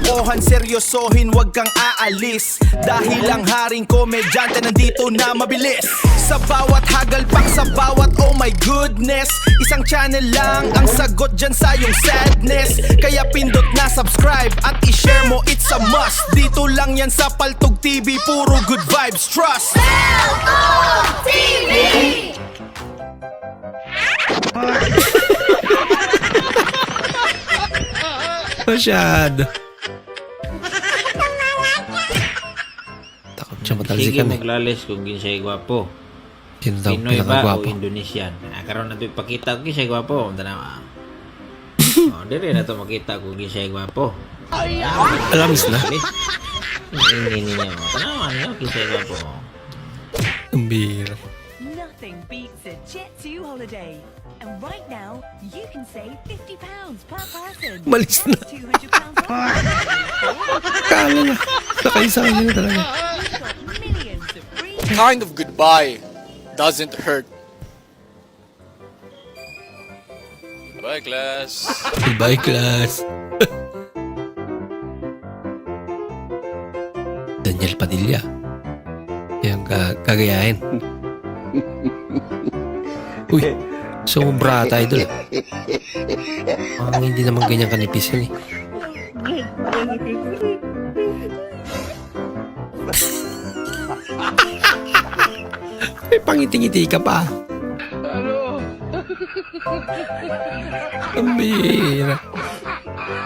Kalokohan, seryosohin, wag kang aalis. Dahil ang haring komedyante nandito na mabilis. Sa bawat hagalpak, sa bawat oh my goodness, isang channel lang ang sagot dyan sa iyong sadness. Kaya pindot na subscribe at i-share mo, it's a must. Dito lang yan sa Paltog TV, puro good vibes, trust. Paltog TV! Masyado. Takot siya Sige matalsikan eh. maglalis kung ginsay gwapo. Sino daw Pinoy ba o pinakagwapo? Indonesian? Karon na ito ipakita kung ginsay gwapo. Tanawa. Dili na ito makita kung ginsay gwapo. Alamis na. Hindi niya mo. Tanawa niya ginsay gwapo. Ang bira. Nothing beats a Jet2 holiday. And right now, you can save £50 per person. Malis na. That's £200 off. Kala na. Nakaisa ka na talaga. You've got millions of free Kind of goodbye doesn't hurt. Bye, class. Goodbye, class. Daniel Padilla. Yung kagayahin. Uy, sobra ata idol. Hindi naman ganyan kanipis yun eh. May pangiti-ngiti ka pa. Ang bihira.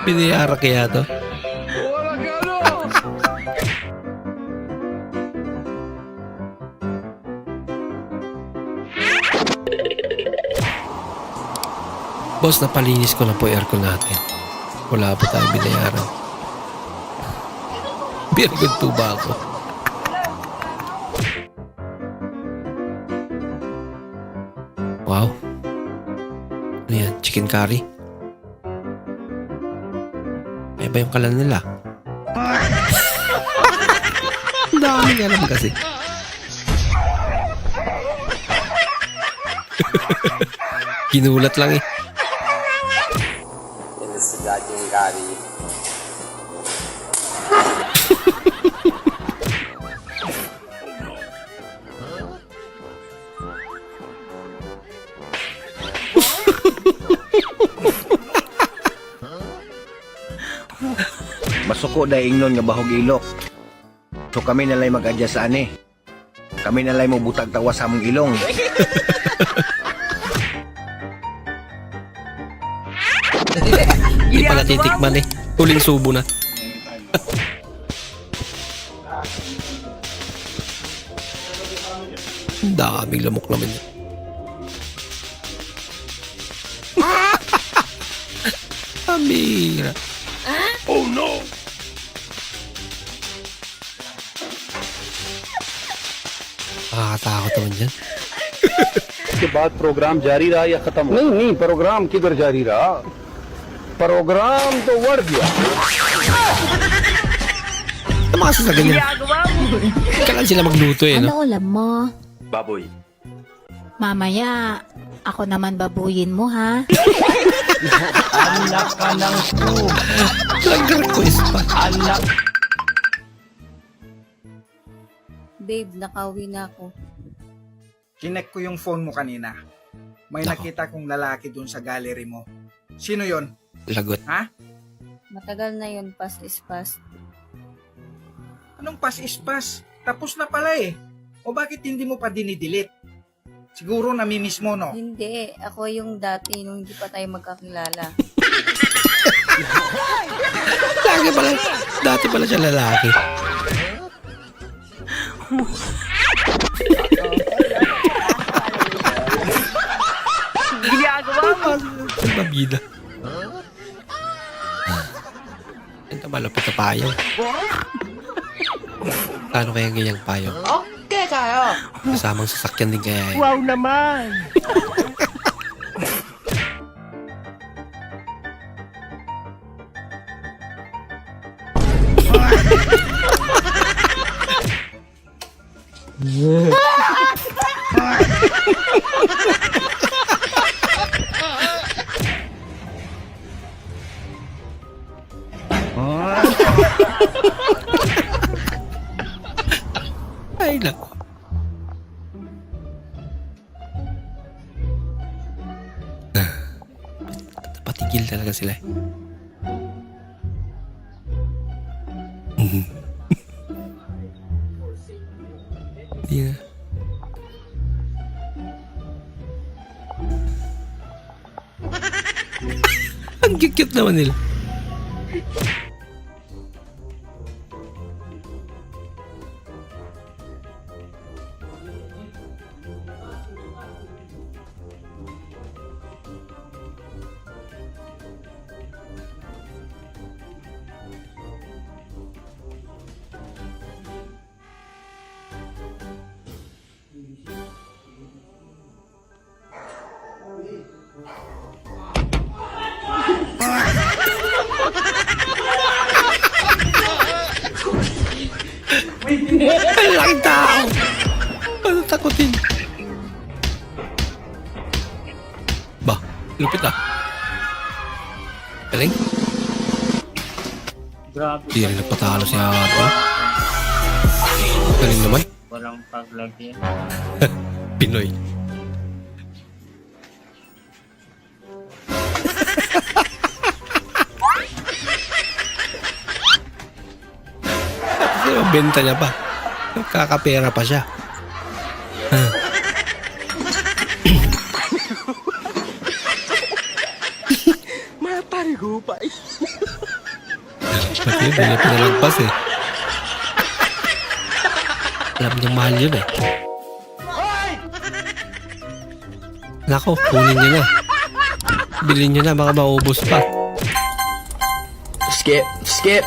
Biniyara kaya to? Boss, napalinis ko na po yung aircon natin. Wala pa tayo binayaran. Beer good po ba ako? Wow. Ano yan? Chicken curry? Ay ba yung kalan nila? Ang dami nga naman kasi. Ginulat lang eh. Daging kari. Masuko na ingnon nga bahog ilok. So kami nalay mag-adjust sa ani. Kami nalay mo butag tawa sa among ilong. Hindi pala titikman eh. Huling subo na. Ang daming lamok naman yun. Amira. Oh no! Nakakatakot naman yan. के बाद प्रोग्राम जारी रहा या खत्म हो? नहीं प्रोग्राम किधर जारी रहा, प्रोग्राम तो बढ़ गया. Masa sa ganyan. Kailan sila magluto eh, no? Ano ulam mo? बाबोई. Mamaya, ako naman babuyin mo, ha? Anak ka ng Nag-request pa. anak. Babe, nakauwi na ako. Kinek ko yung phone mo kanina. May Nako. nakita kong lalaki dun sa gallery mo. Sino yon? Lagot. Ha? Matagal na yun, past is past. Anong pass is pass? Tapos na pala eh. O bakit hindi mo pa dinidelete? Siguro namimiss mo, no? Hindi, ako yung dati nung hindi pa tayo magkakilala. Lagi pala. Dati pala siya lalaki. Ang babida. Ito malapit na payong. Paano kaya ganyang payong? Okay kayo. Kasamang sasakyan din kaya eh. Wow naman. Ay, nako. Patigil talaga sila eh. Hindi na. Ang cute naman nila. Ang laking tao! Ano takutin? Ba, lupit ah. Galing? Grabe. Di rin nagpatalo si Ate. Galing naman. Walang paglagyan. Pinoy. Tapos benta niya pa. Kakapera pa siya. Matarigupay. Pati yun, hindi pinalagpas eh. Alam niyang mahal yun eh. Nako, kunin niyo na. Bilhin niyo na, baka maubos pa. Skip.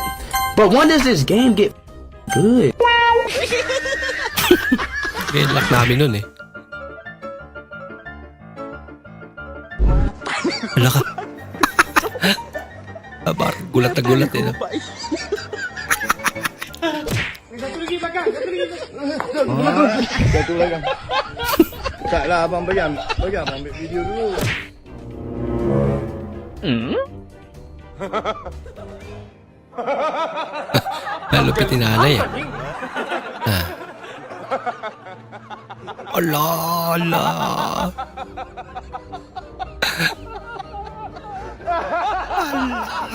But when does this game get good? Kaya luck namin nun eh. Wala ka. Parang gulat na gulat eh. No? Satu lagi. Taklah abang bayar ambil video dulu. Lupit ni nanay eh. Ala, ala.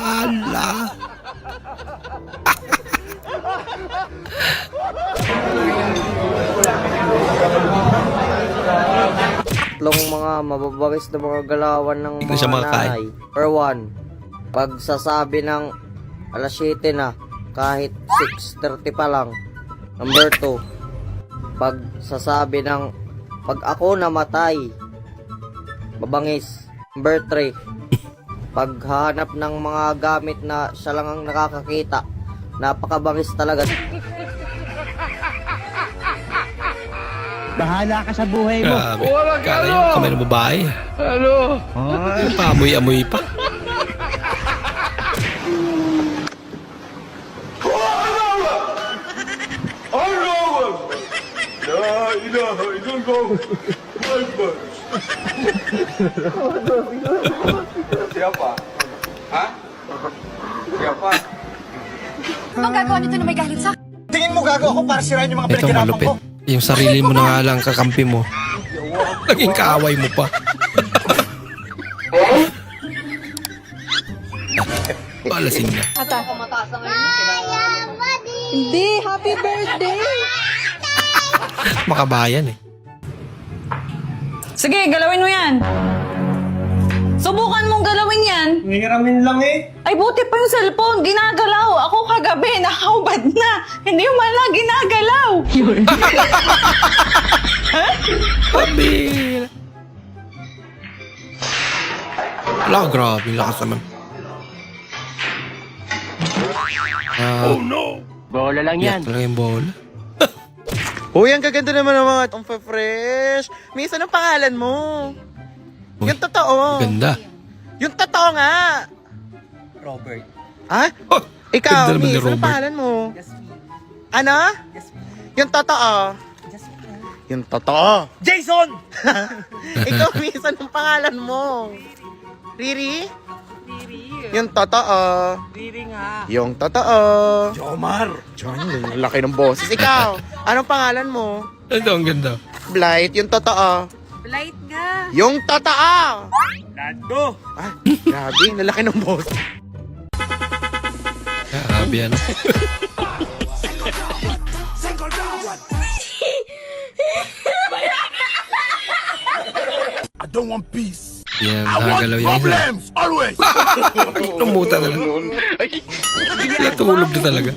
Ala. Tatlong mga mababagis na mga galawan ng Hindi na siya mga makakain. nanay. For one, pagsasabi ng alas 7 na kahit 6:30 pa lang. Number 2, pagsasabi ng pag ako namatay, mabangis. Number 3, paghahanap ng mga gamit na siya lang ang nakakakita, napakabangis talaga. Bahala ka sa buhay mo. Grabe. Kala yung kamay ng babae. Hello. Paamoy-amoy pa. Siapa? Ha? Siapa? Anong gagawa nito na may galit sa Tingin mo gago ako para sirain yung mga Ito pinagkirapan malupit. ko? Yung sarili mo na nga lang kakampi mo. Naging kaaway mo pa. Palasin na. Hindi, happy birthday! Makabayan eh. Sige, galawin mo yan. Subukan mong galawin yan. Hiramin lang eh. Ay, buti pa yung cellphone. Ginagalaw. Ako kagabi, nakaubad na. Hindi mo man lang ginagalaw. Pabila. Wala, grabe. Lakas naman. Oh no! Bola lang Yan talaga yung bola. Uy, ang gaganda naman ng mga itong fresh. Misa ng pangalan mo. Uy, Yung totoo. ganda. Yung totoo nga. Robert. Ha? Oh, Ikaw, ganda naman ni Miss, anong Robert. pangalan mo? Ano? Yung totoo. Yung totoo. Jason! Ikaw, Miss, anong pangalan mo? Riri? Riri. Yung totoo. Yung totoo. Jomar. Laki ng boses. Ikaw, anong pangalan mo? Ito, ang ganda. Blight, yung totoo. Blight nga. Yung totoo. Lando. Ah, grabe, lalaki ng boses. Grabe yan. I don't want peace. Yan, nakagalaw yan. Always. Lumuta na lang. Natulog na talaga.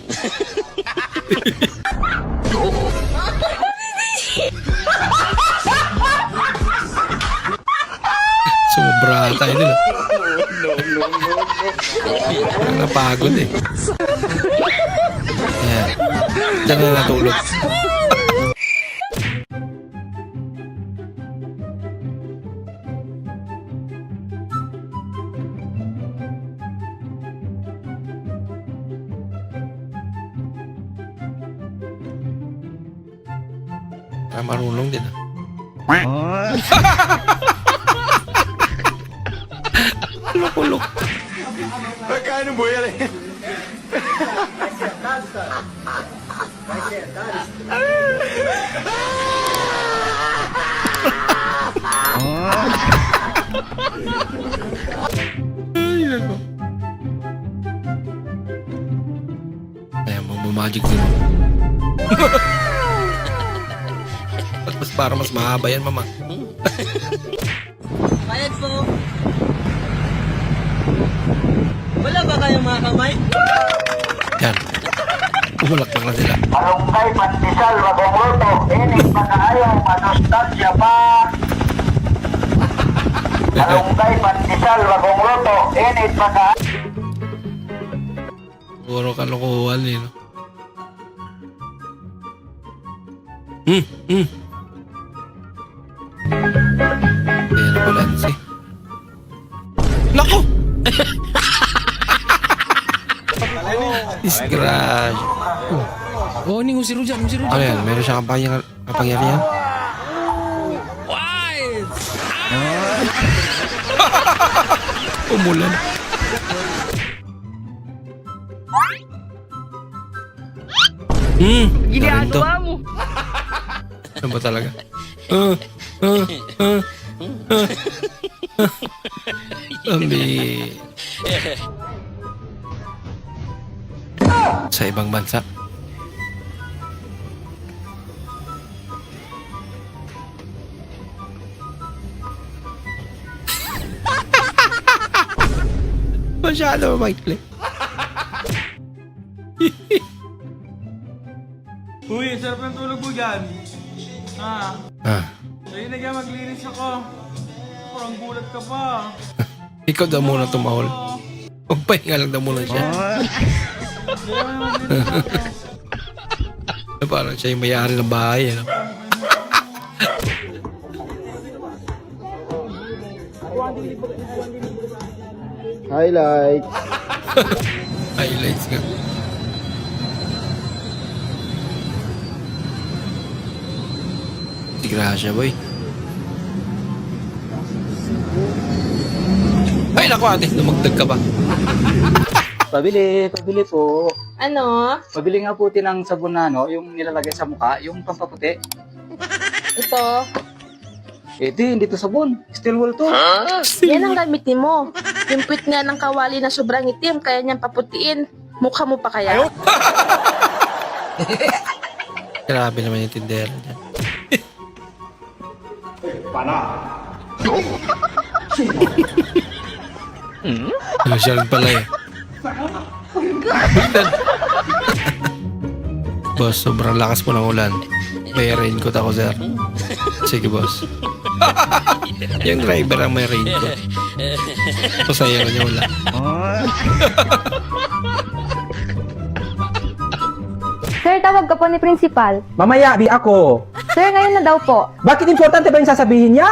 Sobra tayo nila. Napagod eh. Yan. Diyan na natulog. Marunong din ah. Loko-loko. Kain mo yan eh. Ay, nako. Ayan, magic din. Mas para mas mahaba yan, mama. Bayad po. Wala ba kayong mga kamay? Yan. Umulak na sila. Alungkay pandesal bagong luto. Inig pagkaayo, manostalgia pa. Alungkay pandesal bagong luto. Inig pagkaayo. Puro kalokohan eh, no? Ayan ang balansi. Nako! Disgrace. Oh, ini ngusir hujan, ngusir hujan. Ano yan? Meron siyang kapangyarihan? Umulan. Ginagawa mo. Ano ba talaga? Ambi. Sa ibang bansa. Masyado maikli. Uy, sarap ng tulog mo dyan. Ah, sa'yo na kaya maglinis ako. Parang gulat ka pa. Ikaw daw muna tumahol. Magpahinga lang daw muna siya. Parang siya yung may-ari ng bahay. Ano? Highlights. Highlights nga. Disgrasya, boy. Ay, naku ate, lumagdag ka pa. Pabili po. Ano? Pabili nga po ng sabon na yung nilalagay sa mukha, yung pampaputi. Ito. Hindi to sabon. Steel wool to. Yan ang gamitin mo. Yung puwit nga ng kawali na sobrang itim, kaya niyang paputiin. Mukha mo pa kaya? Grabe naman yung tindera dyan. Masyal pala eh. Boss, sobrang lakas po ng ulan. May raincoat ako, sir. Sige, boss. Yung driver ang may raincoat. Pasaya niya ulan. Sir, tawag ka po ni Principal. Mamaya, bi ako. Sir, ngayon na daw po. Bakit importante ba yung sasabihin niya?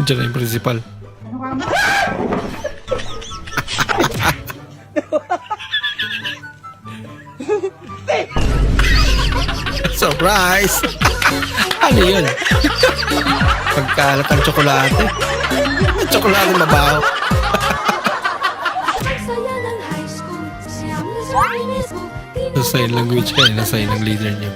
Diyan na yung principal. Surprise! Ano yun? Pagkalat ang tsokolate. Tsokolate mabaho. Sa sign language ka, na sign ng leader niyo.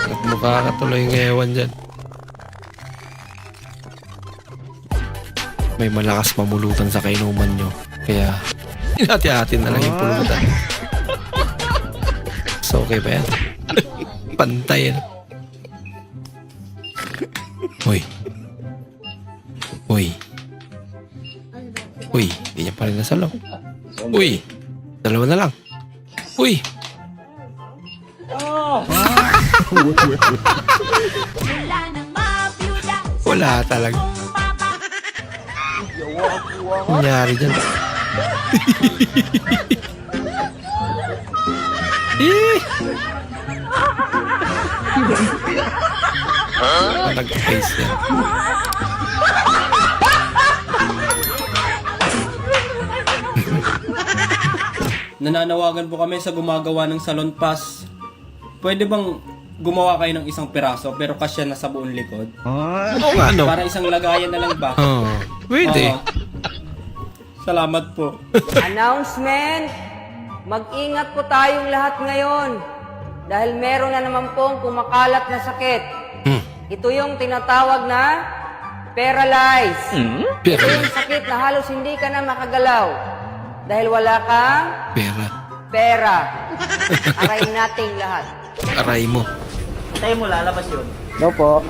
At mukha ka tuloy ng ewan dyan. May malakas mamulutan sa kainuman nyo. Kaya, hinati-hati na lang yung pulutan. So, okay ba yan? Pantay yan. Uy. Uy. Uy, hindi niya pa rin nasalaw. Uy. Dalawa na lang. Uy. Wala talaga. Nangyari dyan. Nag-face yan. Nananawagan po kami sa gumagawa ng salon pass. Pwede bang gumawa kayo ng isang piraso pero kasya na sa buong likod? Oo nga, no? Para isang lagayan na lang ba? Pwede. Oo. Salamat po. Announcement! Mag-ingat po tayong lahat ngayon dahil meron na naman pong kumakalat na sakit. Ito yung tinatawag na paralyze. Ito yung sakit na halos hindi ka na makagalaw dahil wala kang pera. Arayin natin lahat. Aray mo. Tayo mo, lalabas yun. No po.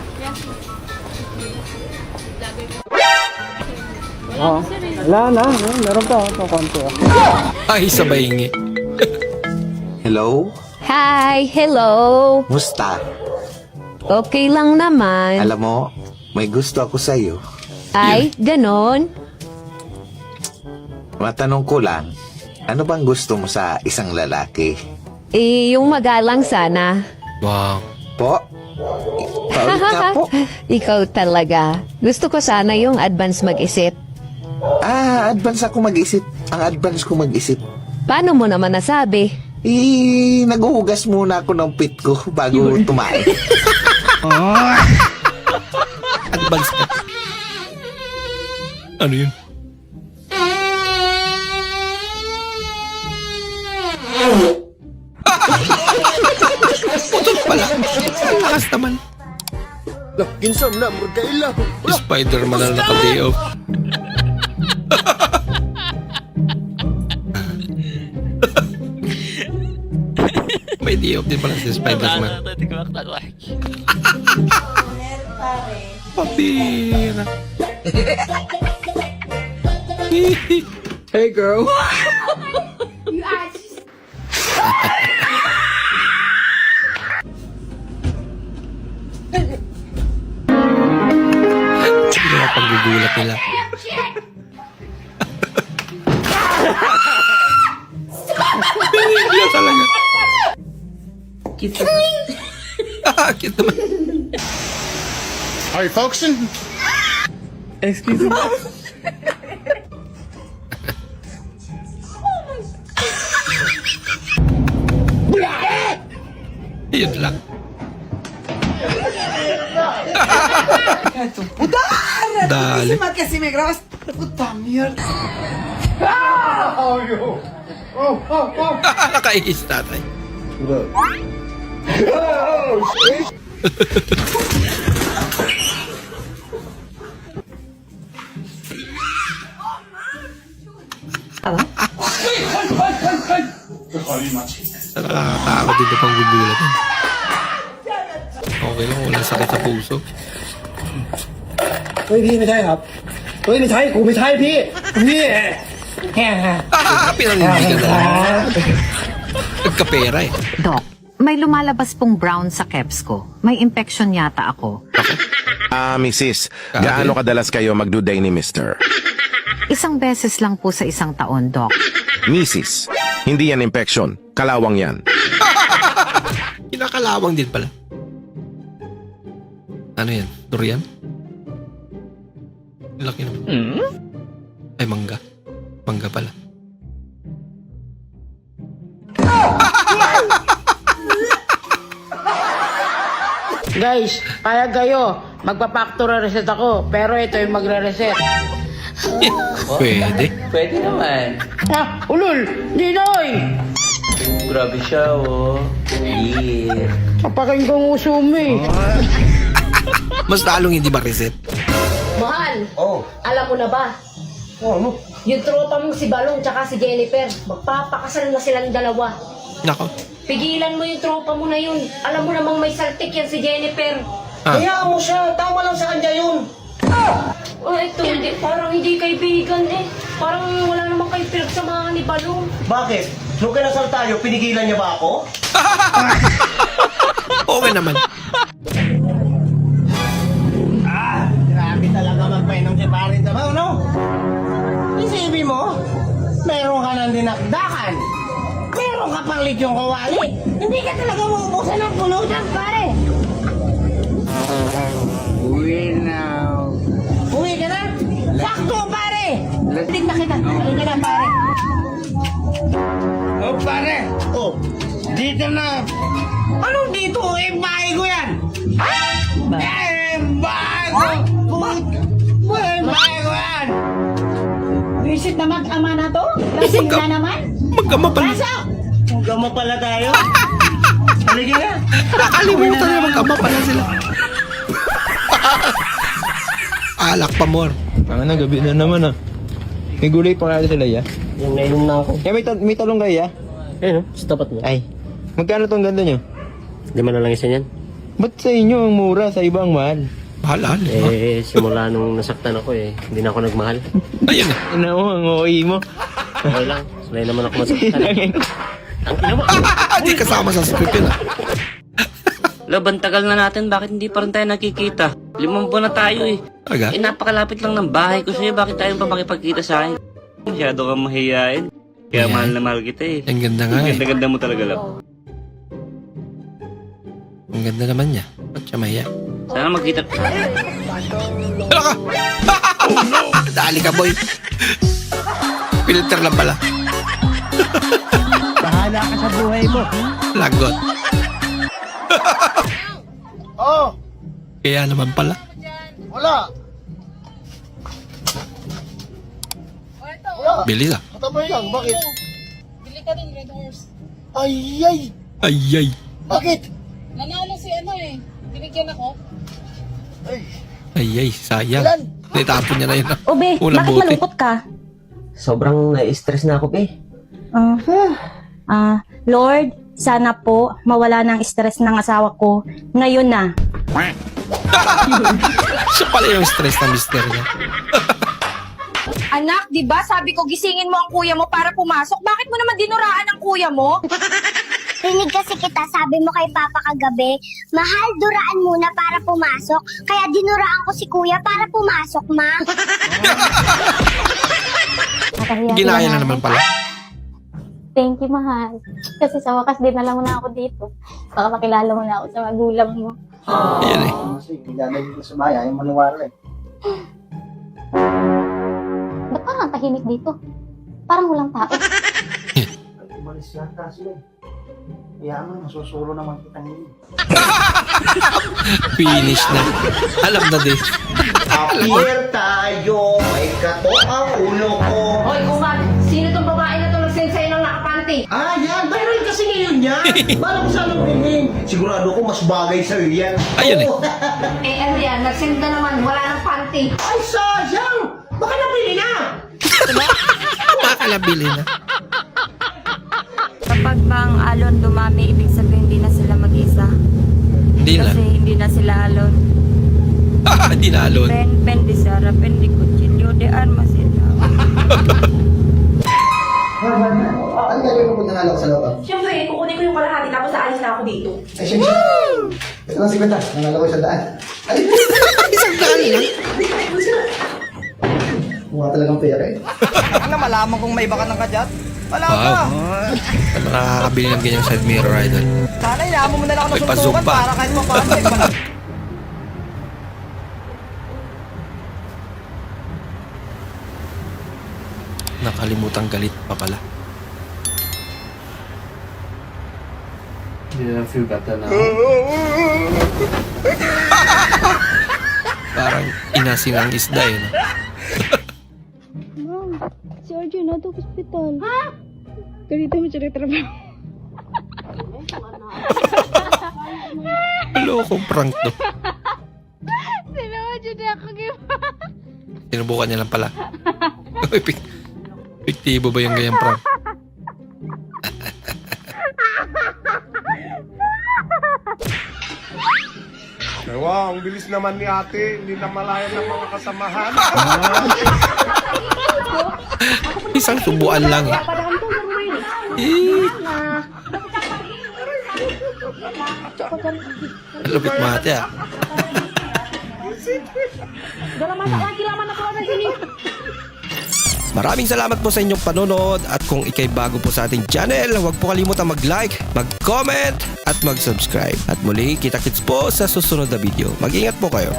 Wala na. Meron pa. Konti. Ay, sabay ngi. Hello? Hi, hello. Musta? Okay lang naman. Alam mo, may gusto ako sa'yo. Ay, ganon. Matanong ko lang, ano bang gusto mo sa isang lalaki? Yung magalang sana. Wow. Po? Paulit ka po. Ikaw talaga. Gusto ko sana yung advance mag-isip. Advance ako mag-isip. Ang advance ko mag-isip. Paano mo naman nasabi? Naguhugas muna ako ng pit ko bago tumae. Advance na. Ano yun? Putol pala. Ang lakas naman. Kinsam na, murgailaw. Spider-Man na naka-day off. May day off din pala si Spider-Man. Papira. Hey, girl. Sino ang paggugulat nila? Pinigla talaga. Cute. Cute naman. Are you focusing? Excuse me. Yun lang. Dali. Casi me grabas. Puta mierda. Nakaihis tatay. Nakakatakot dito pang gugulat. Okay lang, wala sakit sa puso. เฮ้ยพี่ไม่ใช่ครับเฮ้ยไม่ใช่กูไม่ใช่พี่พี่ Pinaninigan na lang. Nagkapera eh. Doc, may lumalabas pong brown sa keps ko. May infection yata ako. Mrs. Gaano kadalas kayo magduday ni Mr.? Isang beses lang po sa isang taon, Doc. Mrs. Hindi yan infection. Kalawang yan. Kinakalawang din pala. Ano yan? Durian? Laki naman. Ay, mangga. Mangga pala. Guys, kaya kayo. Magpa-factory reset ako. Pero ito yung magre-reset. Pwede. Pwede naman. Ah, ulul! Dinoy! Grabe siya, oh. Yeah. Kapakain kong usumi. Mas lalong hindi ma-reset. Mahal, Oh, alam mo na ba? ano? Yung tropa mong si Balong tsaka si Jennifer, magpapakasal na silang dalawa. Nako. Pigilan mo yung tropa mo na yun. Alam mo namang may saltik yan si Jennifer. Hayaan mo siya. Tama lang sa kanya yun. Oh, ito, hindi, parang hindi kaibigan eh. Parang wala namang kayo pinagsamahan ni Balong. Bakit? Nung kinasal tayo, pinigilan niya ba ako? Okay naman. Grabe talaga magpainom si Parin Sabaw, no? Isipin mo, meron ka ng dinakdakan. Meron ka pang lityong kawali. Hindi ka talaga maubusan ng puno dyan, pare. Uwi na. Uwi ka na? Sakto, pare! Lastig na kita. Halika na, pare. Oh, pare! Oh, dito na. Anong dito? Eh, bahay ko yan! Eh, bahay ko! Eh, bahay ko yan! Visit na mag-ama na to? Lasing na naman? Mag-ama pala. Pasok! Mag-ama pala tayo. Halika na. Nakalimutan na mag-ama pala sila. Alak pa more. Ano, gabi na naman ah. May gulay pa kaya sila ya? Yung nainom na ako. Kaya may talong kayo ya? Ayun, sa tapat mo. Ay, magkano tong ganda nyo? 5 na lang isa niyan. Ba't sa inyo ang mura, sa iba ang mahal? Mahal. Eh, simula nung nasaktan ako eh, hindi na ako nagmahal. Ayun. Ina mo, ang OI mo. Okay lang, sanay naman ako masaktan. Ang ina mo. Hindi kasama sa script yun ah. Laban, tagal na natin, bakit hindi pa rin tayo nakikita? 5 buwan na tayo eh. Aga? Eh, napakalapit lang ng bahay ko sa'yo, bakit tayo pa makipagkita sa akin? Masyado kang mahihain. Kaya mahal na mahal kita eh. Ang ganda nga eh. Ganda-ganda mo talaga lang. Ang ganda naman niya. Ba't siya mahiya? Sana magkita. Hala ka! Oh no! Dali ka boy. Filter lang pala. Bahala ka sa buhay mo. Lagot. Oh, Kaya naman pala. wala. Wala. Bilis ah. Katabay lang, bakit? Bili ka rin, Red Horse. Ay! Ayay. Bakit? Nanalo si ano eh. Binigyan ako. Ayay, sayang. Naitapon niya na yun ah. Obe, Unang bakit bote. malungkot ka? Sobrang na-stress na ako, be. Lord, sana po mawala ng stress ng asawa ko ngayon na. Siya pala yung stress na mister niya. Anak, di ba sabi ko gisingin mo ang kuya mo para pumasok? Bakit mo naman dinuraan ang kuya mo? Rinig kasi kita, sabi mo kay Papa kagabi, mahal, duraan muna para pumasok. Kaya dinuraan ko si Kuya para pumasok, ma. Ginaya na naman pala. Thank you, mahal. Kasi sa wakas, dinala mo na ako dito. Baka makilala mo na ako sa magulang mo. Ayan eh. Kasi pinadali ko sa bahay, ayaw maniwala eh. Ba't parang tahimik dito? Parang walang tao. Umalis yata sila eh. Kaya mo, masusulo naman kita ngayon. Finish na. Alam na din. Appear tayo, may kato ang ulo ko. Hoy, Kuman, sino tong babae na to nag-send sa'yo ng nakapanty? Ah, yan! Viral kasi ngayon yan! Bala ko sana bilhin. Sigurado ko mas bagay sa'yo yan. Ayun eh. Eh, ano yan, nag-send na naman, wala ng panty. Ay, sayang! Baka nabili na! Baka nabili na. Kapag bang alon dumami, ibig sabihin hindi na sila mag-isa. Hindi na. Kasi hindi na sila alon. Hindi na alon. Pen di Sara, pen di Cuchillo, de arma sila. Ano gagawin mo pag nanalo ko sa loob? Siyempre, kukunin ko yung kalahati tapos aalis na ako dito. Ay, siyempre. Ito lang si Benta, nanalo ko isang daan. Ay! Isang daan lang? Mukha talagang pera eh. Ano, malaman kung may baka ng kadyat? Wala Wow. ka. Ano nakakabili ng ganyang side mirror idol? Sana inaamo mo na lang ako May ng pa-zoom suntukan pa. para kahit pa paano. Nakalimutang galit pa pala. Yeah, I feel better now. sinasingang isda eh. No? Ma'am, si RJ na to hospital. Ha? Ganito mo siya trabaho. Lokong prank to. Sinawa dyan ako Sinubukan niya lang pala. Epektibo ba yung ganyang prank? Wow, ang bilis naman ni ate. Hindi na malayan ng mga kasamahan. Isang subuan lang eh. Lupit mo ate ah. Maraming salamat po sa inyong panonood at kung ikay bago po sa ating channel, huwag po kalimutan mag-like, mag-comment at mag-subscribe. At muli, kita-kits po sa susunod na video. Mag-ingat po kayo.